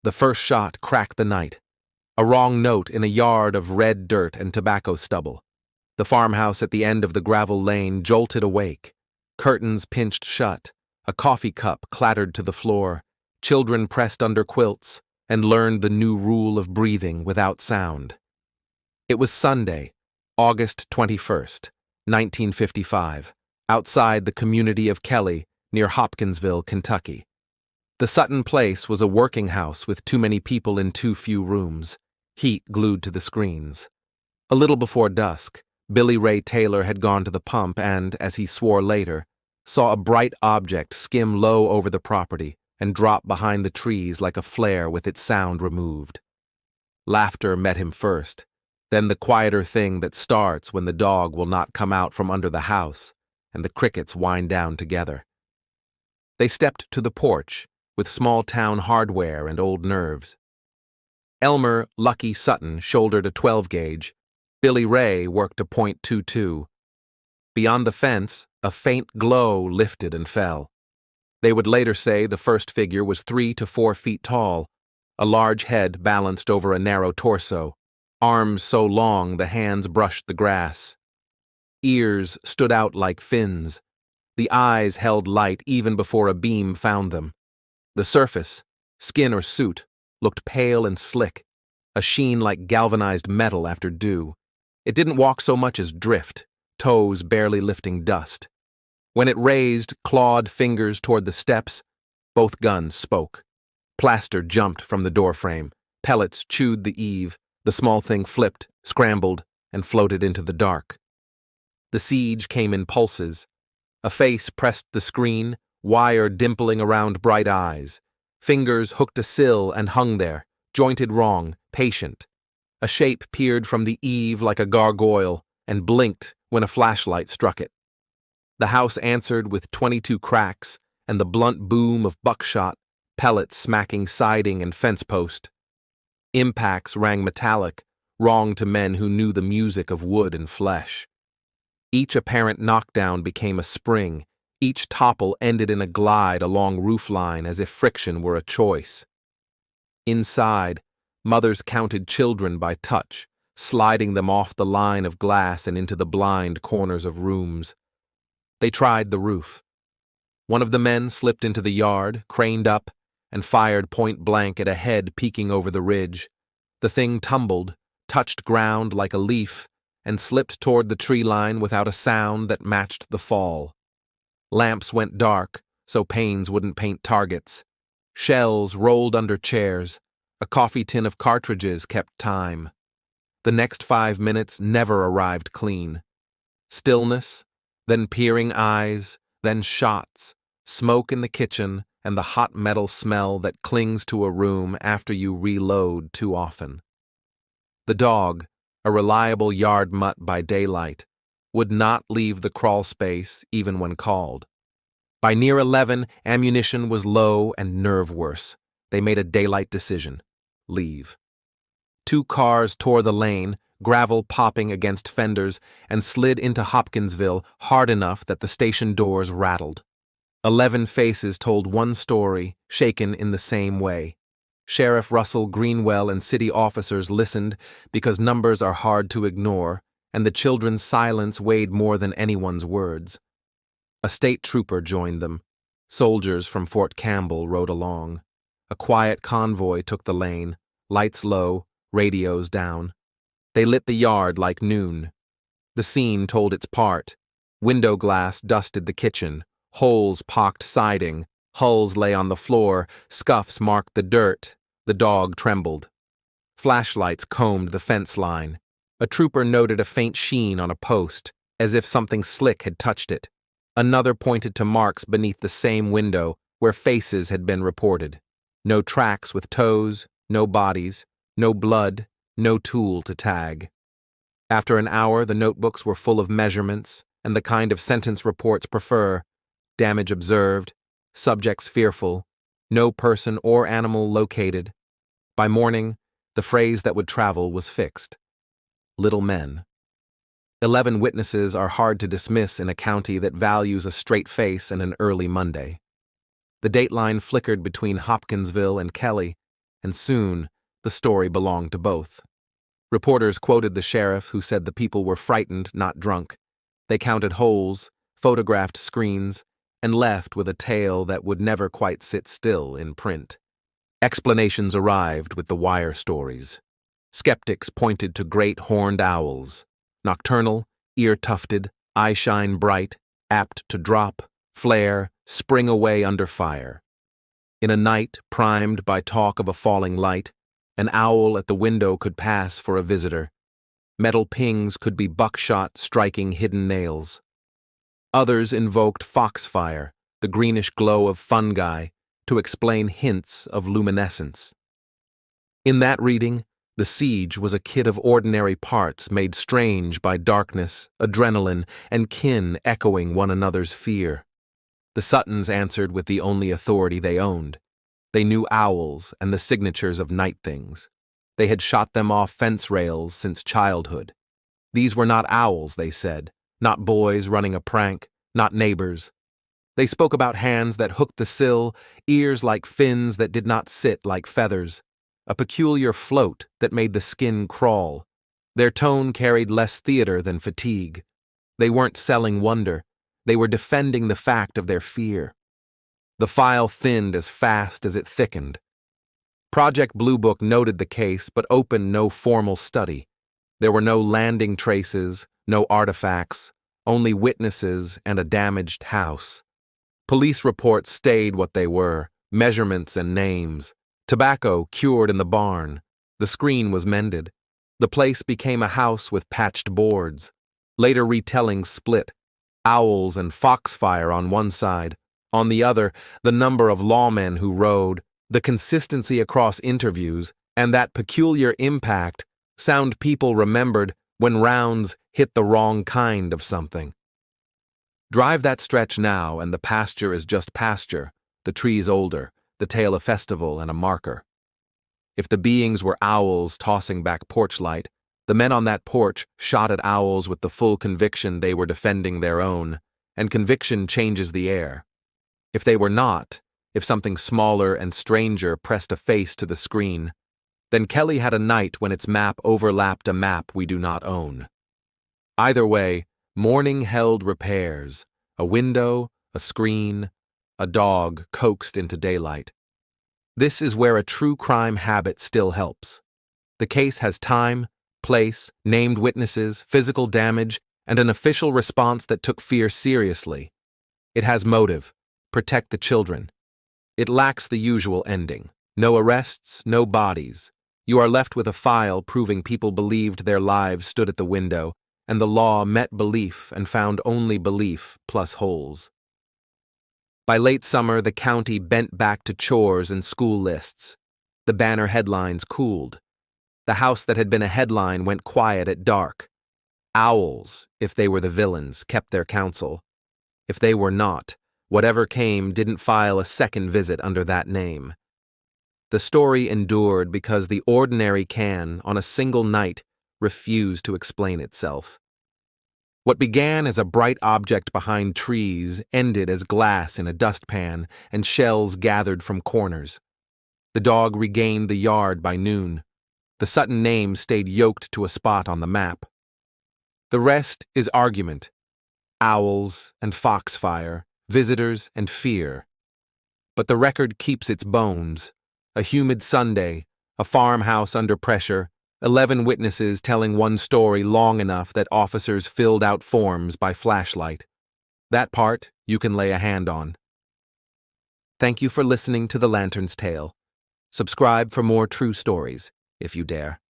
The first shot cracked the night. A wrong note in a yard of red dirt and tobacco stubble. The farmhouse at the end of the gravel lane jolted awake. Curtains pinched shut. A coffee cup clattered to the floor. Children pressed under quilts and learned the new rule of breathing without sound. It was Sunday, August 21st, 1955, outside the community of Kelly, near Hopkinsville, Kentucky. The Sutton place was a working house with too many people in too few rooms, heat glued to the screens. A little before dusk, Billy Ray Taylor had gone to the pump and, as he swore later, saw a bright object skim low over the property and drop behind the trees like a flare with its sound removed. Laughter met him first, then the quieter thing that starts when the dog will not come out from under the house and the crickets wind down together. They stepped to the porch, with small-town hardware and old nerves. Elmer Lucky Sutton shouldered a 12-gauge. Billy Ray worked a .22. Beyond the fence, a faint glow lifted and fell. They would later say the first figure was 3 to 4 feet tall, a large head balanced over a narrow torso, arms so long the hands brushed the grass. Ears stood out like fins. The eyes held light even before a beam found them. The surface, skin or suit, looked pale and slick, a sheen like galvanized metal after dew. It didn't walk so much as drift, toes barely lifting dust. When it raised clawed fingers toward the steps, both guns spoke. Plaster jumped from the doorframe. Pellets chewed the eave. The small thing flipped, scrambled, and floated into the dark. The siege came in pulses. A face pressed the screen, wire dimpling around bright eyes. Fingers hooked a sill and hung there, jointed wrong, patient. A shape peered from the eave like a gargoyle and blinked when a flashlight struck it. The house answered with 22 cracks and the blunt boom of buckshot, pellets smacking siding and fence post. Impacts rang metallic, wrong to men who knew the music of wood and flesh. Each apparent knockdown became a spring. Each topple ended in a glide along roofline as if friction were a choice. Inside, mothers counted children by touch, sliding them off the line of glass and into the blind corners of rooms. They tried the roof. One of the men slipped into the yard, craned up, and fired point blank at a head peeking over the ridge. The thing tumbled, touched ground like a leaf, and slipped toward the tree line without a sound that matched the fall. Lamps went dark, so panes wouldn't paint targets. Shells rolled under chairs. A coffee tin of cartridges kept time. The next 5 minutes never arrived clean. Stillness, then peering eyes, then shots, smoke in the kitchen, and the hot metal smell that clings to a room after you reload too often. The dog, a reliable yard mutt by daylight, would not leave the crawl space even when called. By near 11, ammunition was low and nerve worse. They made a daylight decision. Leave. 2 cars tore the lane, gravel popping against fenders, and slid into Hopkinsville hard enough that the station doors rattled. 11 faces told one story, shaken in the same way. Sheriff Russell Greenwell and city officers listened because numbers are hard to ignore, and the children's silence weighed more than anyone's words. A state trooper joined them. Soldiers from Fort Campbell rode along. A quiet convoy took the lane, lights low, radios down. They lit the yard like noon. The scene told its part. Window glass dusted the kitchen, holes pocked siding, hulls lay on the floor, scuffs marked the dirt. The dog trembled. Flashlights combed the fence line. A trooper noted a faint sheen on a post, as if something slick had touched it. Another pointed to marks beneath the same window where faces had been reported. No tracks with toes, no bodies, no blood, no tool to tag. After an hour, the notebooks were full of measurements and the kind of sentence reports prefer: damage observed, subjects fearful, no person or animal located. By morning, the phrase that would travel was fixed: little men. 11 witnesses are hard to dismiss in a county that values a straight face and an early Monday. The dateline flickered between Hopkinsville and Kelly, and soon the story belonged to both. Reporters quoted the sheriff who said the people were frightened, not drunk. They counted holes, photographed screens, and left with a tale that would never quite sit still in print. Explanations arrived with the wire stories. Skeptics pointed to great horned owls, nocturnal, ear-tufted, eye-shine bright, apt to drop, flare, spring away under fire. In a night primed by talk of a falling light, an owl at the window could pass for a visitor. Metal pings could be buckshot striking hidden nails. Others invoked Foxfire, the greenish glow of fungi, to explain hints of luminescence. In that reading, the siege was a kit of ordinary parts made strange by darkness, adrenaline, and kin echoing one another's fear. The Suttons answered with the only authority they owned. They knew owls and the signatures of night things. They had shot them off fence rails since childhood. These were not owls, they said, not boys running a prank, not neighbors. They spoke about hands that hooked the sill, ears like fins that did not sit like feathers, a peculiar float that made the skin crawl. Their tone carried less theater than fatigue. They weren't selling wonder. They were defending the fact of their fear. The file thinned as fast as it thickened. Project Blue Book noted the case but opened no formal study. There were no landing traces, no artifacts, only witnesses and a damaged house. Police reports stayed what they were, measurements and names. Tobacco cured in the barn. The screen was mended. The place became a house with patched boards. Later retellings split. Owls and Foxfire on one side. On the other, the number of lawmen who rode, the consistency across interviews, and that peculiar impact sound people remembered when rounds hit the wrong kind of something. Drive that stretch now, and the pasture is just pasture, the trees older, the tale a festival and a marker. If the beings were owls tossing back porch light, the men on that porch shot at owls with the full conviction they were defending their own, and conviction changes the air. If they were not, if something smaller and stranger pressed a face to the screen, then Kelly had a night when its map overlapped a map we do not own. Either way, morning held repairs, a window, a screen, a dog coaxed into daylight. This is where a true crime habit still helps. The case has time, place, named witnesses, physical damage, and an official response that took fear seriously. It has motive. Protect the children. It lacks the usual ending. No arrests, no bodies. You are left with a file proving people believed their lives stood at the window, and the law met belief and found only belief plus holes. By late summer, the county bent back to chores and school lists. The banner headlines cooled. The house that had been a headline went quiet at dark. Owls, if they were the villains, kept their counsel. If they were not, whatever came didn't file a second visit under that name. The story endured because the ordinary can, on a single night, refused to explain itself. What began as a bright object behind trees ended as glass in a dustpan and shells gathered from corners. The dog regained the yard by noon. The Sutton name stayed yoked to a spot on the map. The rest is argument. Owls and Foxfire, visitors and fear. But the record keeps its bones. A humid Sunday, a farmhouse under pressure, 11 witnesses telling one story long enough that officers filled out forms by flashlight. That part you can lay a hand on. Thank you for listening to The Lantern's Tale. Subscribe for more true stories, if you dare.